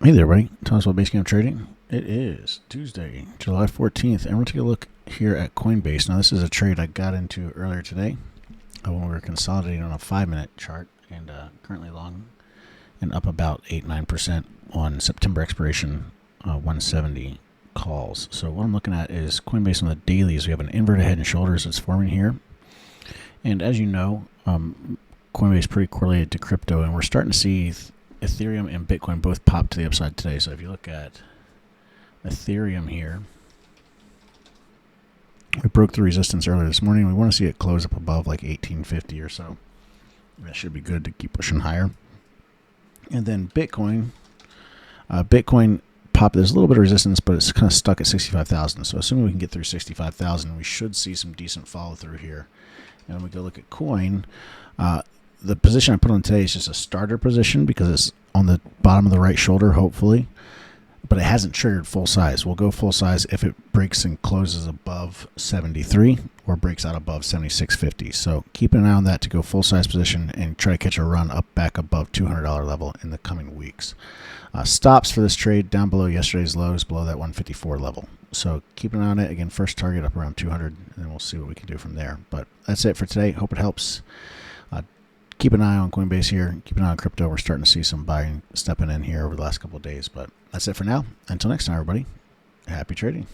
Hey there, buddy. Tell us about Basecamp Trading. It is Tuesday, July 14th, and we're going to take a look here at Coinbase. Now, this is a trade I got into earlier today when we were consolidating on a 5-minute chart and currently long and up about 8-9% on September expiration 170 calls. So what I'm looking at is Coinbase on the dailies. We have an inverted head and shoulders that's forming here. And as you know, Coinbase is pretty correlated to crypto, and we're starting to see Ethereum and Bitcoin both pop to the upside today. So if you look at Ethereum here, we broke the resistance earlier this morning. We want to see it close up above like 1850 or so. That should be good to keep pushing higher. And then Bitcoin, Bitcoin popped. There's a little bit of resistance, but it's kind of stuck at 65,000. So assuming we can get through 65,000, we should see some decent follow through here. And when we go look at coin, the position I put on today is just a starter position because it's on the bottom of the right shoulder, hopefully, but it hasn't triggered full size. We'll go full size if it breaks and closes above 73 or breaks out above 76.50. So keep an eye on that to go full size position and try to catch a run up back above $200 level in the coming weeks. Stops for this trade down below yesterday's lows, below that 154 level. So keep an eye on it. Again, first target up around 200, and then we'll see what we can do from there. But that's it for today. Hope it helps. Keep an eye on Coinbase here. Keep an eye on crypto. We're starting to see some buying stepping in here over the last couple of days. But that's it for now. Until next time, everybody. Happy trading.